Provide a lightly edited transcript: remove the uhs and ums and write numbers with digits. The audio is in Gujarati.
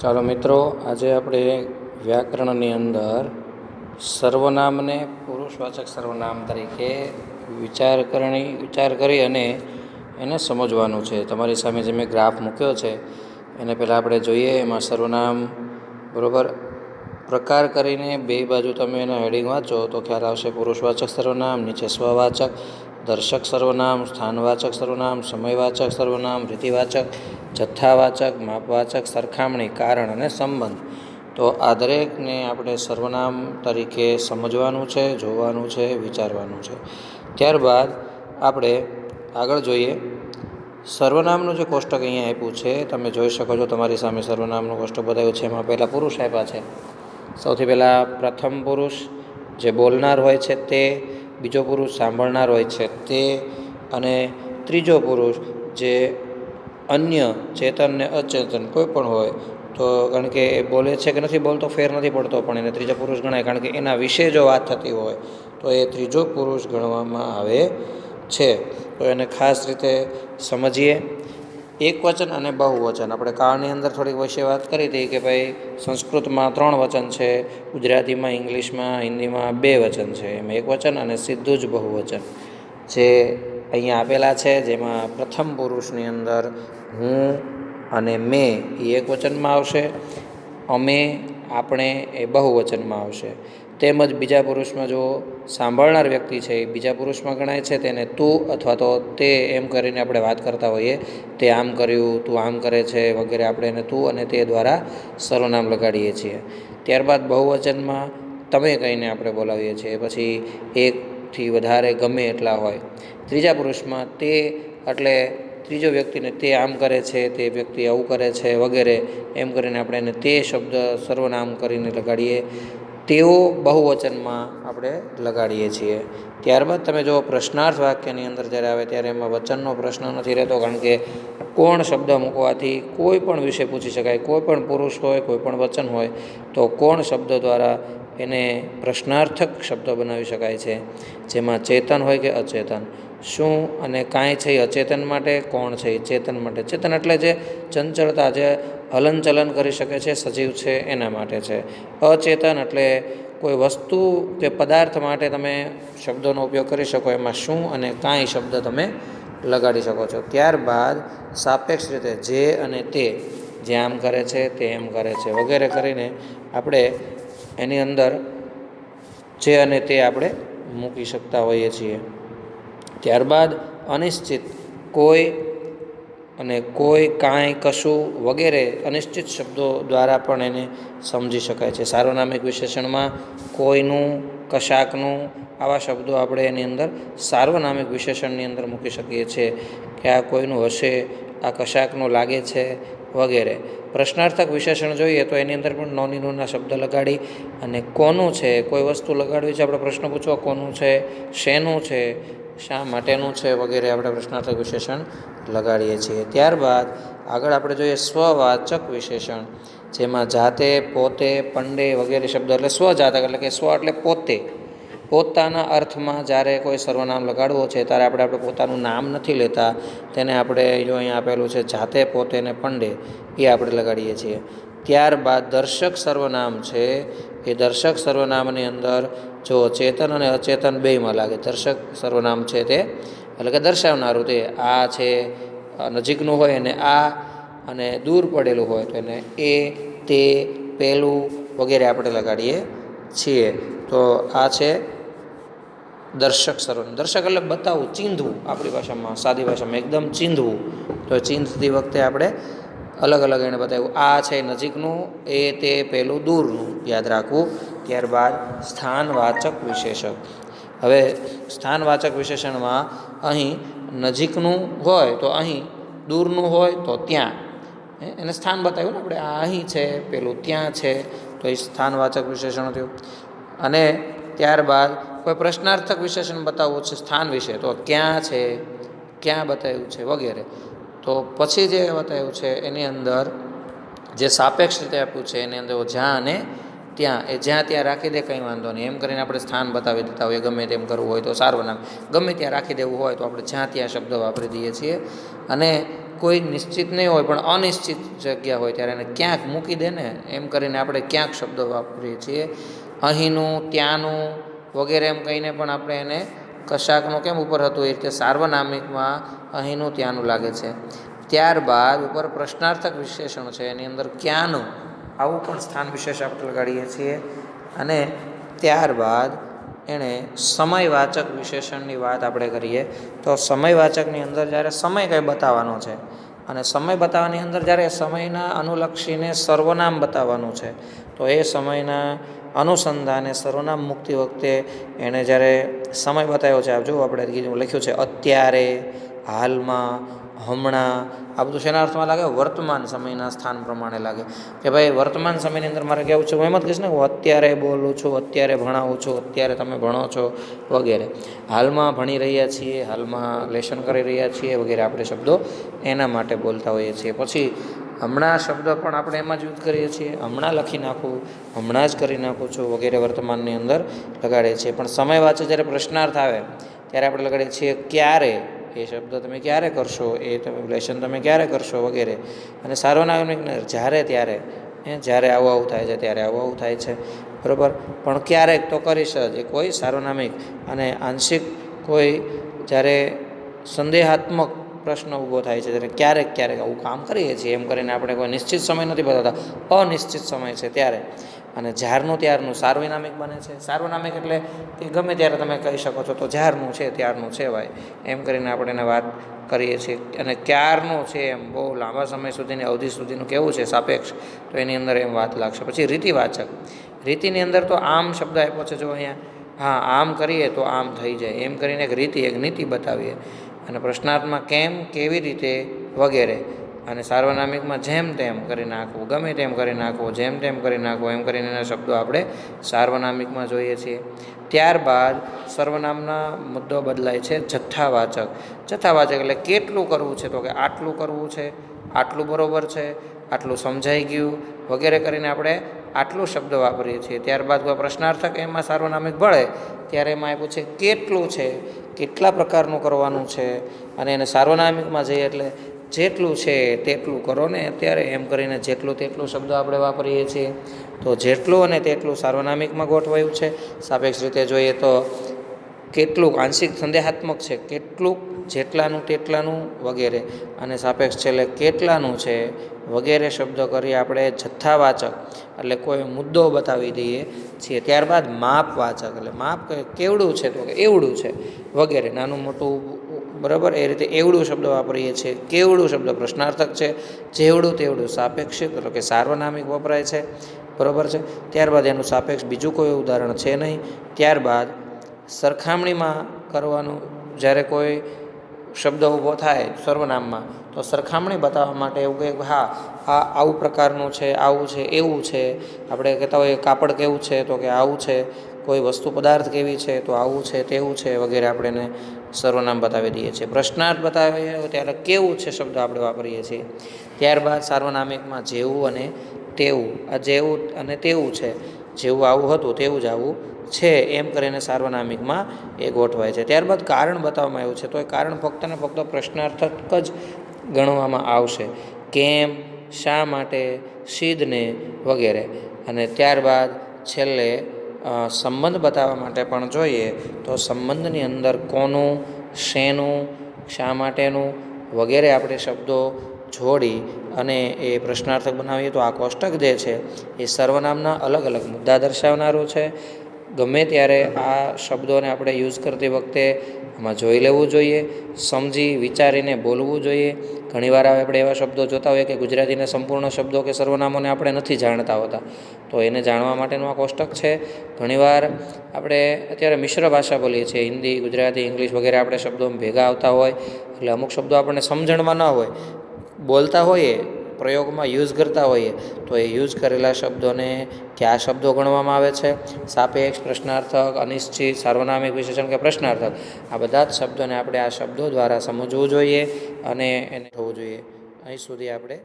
ચાલો મિત્રો, આજે આપણે વ્યાકરણની અંદર સર્વનામને પુરુષવાચક સર્વનામ તરીકે વિચાર કરી અને એને સમજવાનું છે. તમારી સામે જે મેં ગ્રાફ મૂક્યો છે એને પહેલાં આપણે જોઈએ. એમાં સર્વનામ બરાબર પ્રકાર કરીને બે બાજુ તમે એનો હેડિંગ વાંચો તો ખ્યાલ આવશે. પુરુષવાચક સર્વનામ, નીચે સ્વવાચક, દર્શક સર્વનામ, સ્થાનવાચક સર્વનામ, સમયવાચક સર્વનામ, રીતિવાચક, જથ્થાવાચક, માપવાચક, સરખામણી, કારણ અને સંબંધ. તો આ દરેકને આપણે સર્વનામ તરીકે સમજવાનું છે, જોવાનું છે, વિચારવાનું છે. ત્યારબાદ આપણે આગળ જોઈએ. સર્વનામનું જે કોષ્ટક અહીંયા આપ્યું છે તમે જોઈ શકો છો. તમારી સામે સર્વનામનું કોષ્ટક બતાવ્યું છે. એમાં પહેલાં પુરુષ આપ્યા છે. સૌથી પહેલાં પ્રથમ પુરુષ જે બોલનાર હોય છે તે, બીજો પુરુષ સાંભળનાર હોય છે તે, અને ત્રીજો પુરુષ જે અન્ય ચેતન ને અચેતન કોઈ પણ હોય તો, કારણ કે એ બોલે છે કે નથી બોલતો ફેર નથી પડતો, પણ એને ત્રીજો પુરુષ ગણાય, કારણ કે એના વિશે જો વાત થતી હોય તો એ ત્રીજો પુરુષ ગણવામાં આવે છે. તો એને ખાસ રીતે સમજીએ. એકવચન અને બહુવચન. આપણે કાળની અંદર થોડીક વિશે વાત કરી હતી કે ભાઈ સંસ્કૃતમાં 3 વચન છે, ગુજરાતીમાં, ઇંગ્લિશમાં, હિન્દીમાં 2 વચન છે. એમાં એકવચન અને સીધું જ બહુવચન જે અહીંયા આપેલા છે, જેમાં પ્રથમ પુરુષની અંદર હું અને મેં એ એકવચનમાં આવશે, અમે, આપણે એ બહુવચનમાં આવશે. તેમજ બીજા પુરુષમાં જો સાંભળનાર વ્યક્તિ છે એ બીજા પુરુષમાં ગણાય છે, તેને તું અથવા તો તે એમ કરીને આપણે વાત કરતા હોઈએ. તે આમ કર્યું, તું આમ કરે છે વગેરે, આપણે એને તું અને તે દ્વારા સર્વનામ લગાડીએ છીએ. ત્યારબાદ બહુવચનમાં તમે કહીને આપણે બોલાવીએ છીએ. પછી એકથી વધારે ગમે એટલા હોય. ત્રીજા પુરુષમાં તે એટલે ત્રીજો વ્યક્તિને તે આમ કરે છે, તે વ્યક્તિ આવું કરે છે વગેરે, એમ કરીને આપણે એને તે શબ્દ સર્વનામ કરીને લગાડીએ. તેઓ બહુવચનમાં આપણે લગાડીએ છીએ. ત્યારબાદ તમે જો પ્રશ્નાર્થ વાક્યની અંદર જ્યારે આવે ત્યારે એમાં વચનનો પ્રશ્ન નથી રહેતો, કારણ કે કોણ શબ્દ મૂકવાથી કોઈ પણ વિષય પૂછી શકાય. કોઈ પણ પુરુષ હોય, કોઈ પણ વચન હોય તો કોણ શબ્દ દ્વારા એને પ્રશ્નાર્થક શબ્દ બનાવી શકાય છે, જેમાં ચેતન હોય કે અચેતન. શું અને કાંઈ છે એ અચેતન માટે, કોણ છે એ ચેતન માટે. ચેતન એટલે જે ચંચળતા, જે હલનચલન કરી શકે છે, સજીવ છે એના માટે છે. અચેતન એટલે કોઈ વસ્તુ કે પદાર્થ માટે તમે શબ્દોનો ઉપયોગ કરી શકો. એમાં શું અને કાંઈ શબ્દ તમે લગાડી શકો છો. ત્યારબાદ સાપેક્ષ રીતે જે અને તે, જે આમ કરે છે તે એમ કરે છે વગેરે કરીને આપણે એની અંદર જે અને તે આપણે મૂકી શકતા હોઈએ છીએ. ત્યારબાદ અનિશ્ચિત, કોઈ અને કોઈ, કાંઈ, કશું વગેરે અનિશ્ચિત શબ્દો દ્વારા પણ એને સમજી શકાય છે. સાર્વનામિક વિશેષણમાં કોઈનું, કશાકનું આવા શબ્દો આપણે એની અંદર સાર્વનામિક વિશેષણની અંદર મૂકી શકીએ છીએ કે આ કોઈનું હશે, આ કશાકનું લાગે છે વગેરે. પ્રશ્નાર્થક વિશેષણ જોઈએ તો એની અંદર પણ નોની નોના શબ્દ લગાડી અને કોનું છે, કોઈ વસ્તુ લગાડવી છે, આપણે પ્રશ્ન પૂછવો કોનું છે, શેનું છે, શા માટેનું છે વગેરે આપણે પ્રશ્નાર્થક વિશેષણ લગાડીએ છીએ. ત્યારબાદ આગળ આપણે જોઈએ સ્વવાચક વિશેષણ, જેમાં જાતે, પોતે, પંડે વગેરે શબ્દો. એટલે સ્વજાતક એટલે કે સ્વ એટલે પોતે, પોતાના અર્થમાં જ્યારે કોઈ સર્વનામ લગાડવો છે ત્યારે આપણે પોતાનું નામ નથી લેતા. તેને આપણે જો અહીંયા આપેલું છે જાતે, પોતે ને પંડે, એ આપણે લગાડીએ છીએ. ત્યારબાદ દર્શક સર્વનામ છે. એ દર્શક સર્વનામની અંદર જો ચેતન અને અચેતન બેયમાં લાગે. દર્શક સર્વનામ છે તે એટલે કે દર્શાવનારું, તે આ છે નજીકનું હોય અને આ, અને દૂર પડેલું હોય તો એને એ, તે, પેલું વગેરે આપણે લગાડીએ છીએ. તો આ છે દર્શક સર્વનામ. દર્શક એટલે બતાવવું, ચીંધવું, આપણી ભાષામાં, સાદી ભાષામાં એકદમ ચીંધવું. તો ચીંધતી વખતે આપણે અલગ અલગ એને બતાવ્યું. આ છે નજીકનું, એ, તે, પેલું દૂરનું, યાદ રાખવું. ત્યારબાદ સ્થાનવાચક વિશેષક. હવે સ્થાનવાચક વિશેષણમાં અહીં નજીકનું હોય તો અહીં, દૂરનું હોય તો ત્યાં, એને સ્થાન બતાવ્યું ને આપણે, આ અહીં છે, પેલું ત્યાં છે, તો એ સ્થાનવાચક વિશેષણ થયું. અને ત્યારબાદ કોઈ પ્રશ્નાર્થક વિશેષણ બતાવવું છે સ્થાન વિશે, તો ક્યાં છે, ક્યાં બતાવ્યું છે વગેરે. તો પછી જે બતાવ્યું છે એની અંદર જે સાપેક્ષ રીતે આપ્યું છે એની અંદર જ્યાં અને ત્યાં, એ જ્યાં ત્યાં રાખી દે કંઈ વાંધો નહીં, એમ કરીને આપણે સ્થાન બતાવી દેતા હોઈએ. ગમે તેમ કરવું હોય તો સાર્વનામ ગમે ત્યાં રાખી દેવું હોય તો આપણે જ્યાં ત્યાં શબ્દ વાપરી દઈએ છીએ. અને કોઈ નિશ્ચિત નહીં હોય પણ અનિશ્ચિત જગ્યા હોય ત્યારે એને ક્યાંક મૂકી દે ને એમ કરીને આપણે ક્યાંક શબ્દો વાપરીએ છીએ. અહીંનું, ત્યાંનું વગેરે એમ કહીને પણ આપણે એને કશાકનું કેમ ઉપર હતું એ રીતે સાર્વનામિકમાં અહીંનું ત્યાંનું લાગે છે. ત્યારબાદ ઉપર પ્રશ્નાર્થક વિશેષણ છે, એની અંદર ક્યાંનું આવું પણ સ્થાન વિશેષ આપણે લગાડીએ છીએ. અને ત્યારબાદ એણે સમયવાચક વિશેષણની વાત આપણે કરીએ તો સમયવાચકની અંદર જ્યારે સમય કંઈ બતાવવાનો છે અને સમય બતાવવાની અંદર જ્યારે સમયના અનુલક્ષીને સર્વનામ બતાવવાનું છે તો એ સમયના અનુસંધાને સર્વનામ મૂકતી વખતે એણે જ્યારે સમય બતાવ્યો છે, આ જો આપણે લખ્યું છે અત્યારે, હાલમાં, હમણાં, આ બધું શેના અર્થમાં લાગે? વર્તમાન સમયના સ્થાન પ્રમાણે લાગે કે ભાઈ વર્તમાન સમયની અંદર મારે કહેવું છે, હું એમ જ કહીશ ને હું અત્યારે બોલું છું, અત્યારે ભણાવું છું, અત્યારે તમે ભણો છો વગેરે. હાલમાં ભણી રહ્યા છીએ, હાલમાં લેશન કરી રહ્યા છીએ વગેરે આપણે શબ્દો એના માટે બોલતા હોઈએ છીએ. પછી હમણાં શબ્દ પણ આપણે એમાં જ યુઝ કરીએ છીએ, હમણાં લખી નાખું, હમણાં જ કરી નાખું છું વગેરે વર્તમાનની અંદર લગાડીએ છીએ. પણ સમય વાંચે જ્યારે પ્રશ્નાર્થ આવે ત્યારે આપણે લગાડીએ છીએ ક્યારે, એ શબ્દ તમે ક્યારે કરશો, એ તમે લેશન તમે ક્યારે કરશો વગેરે. અને સાર્વનામિકને જ્યારે ત્યારે, જ્યારે આવું થાય છે ત્યારે આવું થાય છે, બરાબર. પણ ક્યારેક તો કરીશ જ, એ કોઈ સાર્વનામિક. અને આંશિક કોઈ જ્યારે સંદેહાત્મક પ્રશ્ન ઊભો થાય છે ત્યારે ક્યારેક ક્યારેક આવું કામ કરીએ છીએ એમ કરીને આપણે કોઈ નિશ્ચિત સમય નથી બતાવતા, અનિશ્ચિત સમય છે ત્યારે. અને જ્યારનું ત્યારનું સાર્વનામિક બને છે. સાર્વનામિક એટલે કે ગમે ત્યારે તમે કહી શકો છો, તો જ્યારનું છે ત્યારનું છે ભાઈ એમ કરીને આપણે એને વાત કરીએ છીએ. અને ક્યારનું છે એમ બહુ લાંબા સમય સુધીની અવધિ સુધીનું કેવું છે સાપેક્ષ, તો એની અંદર એમ વાત લાગશે. પછી રીતિવાચક, રીતિની અંદર તો આમ શબ્દ આપ્યો છે જો અહીંયા, હા આમ કરીએ તો આમ થઈ જાય એમ કરીને એક રીતિ, એક નીતિ બતાવીએ. અને પ્રશ્નાર્થમાં કેમ, કેવી રીતે વગેરે. અને સાર્વનામિકમાં જેમ તેમ કરી નાખવું, ગમે તેમ કરી નાખવું, જેમ તેમ કરી નાખવું એમ કરીને એના શબ્દો આપણે સાર્વનામિકમાં જોઈએ છીએ. ત્યારબાદ સર્વનામના મુદ્દો બદલાય છે જથ્થાવાચક. જથ્થાવાચક એટલે કેટલું કરવું છે, તો કે આટલું કરવું છે, આટલું બરાબર છે, આટલું સમજાઈ ગયું વગેરે કરીને આપણે આટલું શબ્દ વાપરીએ છીએ. ત્યારબાદ કોઈ પ્રશ્નાર્થક એમાં સાર્વનામિક ભળે ત્યારે એમાં આપ્યું છે કેટલું છે, કેટલા પ્રકારનું કરવાનું છે. અને એને સાર્વનામિકમાં જઈએ એટલે જેટલું છે તેટલું કરો ને અત્યારે એમ કરીને જેટલું તેટલું શબ્દો આપણે વાપરીએ છીએ. તો જેટલું અને તેટલું સાર્વનામિકમાં ગોઠવાયું છે. સાપેક્ષ રીતે જોઈએ તો કેટલુંક આંશિક સંદેહાત્મક છે, કેટલુંક, જેટલાનું તેટલાનું વગેરે. અને સાપેક્ષ છેલ્લે કેટલાનું છે વગેરે શબ્દો કરી આપણે જથ્થાવાચક એટલે કોઈ મુદ્દો બતાવી દઈએ છીએ. ત્યારબાદ માપવાચક એટલે માપ કેવડું છે, તો કે એવડું છે વગેરે, નાનું મોટું, બરાબર. એ રીતે એવડું શબ્દ વાપરીએ છીએ. કેવડું શબ્દ પ્રશ્નાર્થક છે, જેવડું તેવડું સાપેક્ષિક એટલે કે સાર્વનામિક વપરાય છે, બરાબર છે. ત્યારબાદ એનું સાપેક્ષ બીજું કોઈ ઉદાહરણ છે નહીં. ત્યારબાદ સરખામણીમાં કરવાનું, જ્યારે કોઈ શબ્દ ઊભો થાય સર્વનામમાં તો સરખામણી બતાવવા માટે એવું કહે કે હા આ આવું પ્રકારનું છે, આવું છે, એવું છે. આપણે કહેતા હોઈએ કાપડ કેવું છે, તો કે આવું છે. કોઈ વસ્તુ પદાર્થ કેવી છે, તો આવું છે, તેવું છે વગેરે આપણે એને સર્વનામ બતાવી દઈએ છીએ. પ્રશ્નાર્થ બતાવીએ ત્યારે કેવું છે શબ્દ આપણે વાપરીએ છીએ. ત્યારબાદ સાર્વનામિકમાં જેવું અને તેવું, આ જેવું અને તેવું છે, જેવું આવું હતું તેવું જ આવું છે એમ કરીને સાર્વનામિકમાં એ ગોઠવાય છે. ત્યારબાદ કારણ બતાવવામાં આવ્યું છે તો એ કારણ ફક્ત ને ફક્ત પ્રશ્નાર્થક જ ગણવામાં આવશે. કેમ, શા માટે, શીદને વગેરે. અને ત્યારબાદ છેલ્લે સંબંધ બતાવવા માટે પણ જોઈએ તો સંબંધની અંદર કોનું, શેનું, શા માટેનું વગેરે આપણે શબ્દો જોડી અને એ પ્રશ્નાર્થક બનાવીએ તો આ કોષ્ટક જે છે એ સર્વનામના અલગ અલગ મુદ્દા દર્શાવનારું છે. ગમે ત્યારે આ શબ્દોને આપણે યુઝ કરતી વખતે આમાં જોઈ લેવું જોઈએ, સમજી વિચારીને બોલવું જોઈએ. ઘણીવાર આપણે એવા શબ્દો જોતા હોઈએ કે ગુજરાતીના સંપૂર્ણ શબ્દો કે સર્વનામોને આપણે નથી જાણતા હોતા, તો એને જાણવા માટેનું આ કોષ્ટક છે. ઘણીવાર આપણે અત્યારે મિશ્ર ભાષા બોલીએ છીએ, હિન્દી, ગુજરાતી, ઇંગ્લિશ વગેરે આપણે શબ્દો ભેગા આવતા હોય એટલે અમુક શબ્દો આપણને સમજણમાં ન હોય, બોલતા હોઈએ, પ્રયોગમાં યુઝ કરતા હોઈએ તો એ યુઝ કરેલા શબ્દોને કયા શબ્દો ગણવામાં આવે છે, સાપેક્ષ, પ્રશ્નાર્થક, અનિશ્ચિત, સાર્વનામિક વિશેષણ કે પ્રશ્નાર્થક, આ બધા જ શબ્દોને આપણે આ શબ્દો દ્વારા સમજવું જોઈએ અને એને થવું જોઈએ. અહીં સુધી આપણે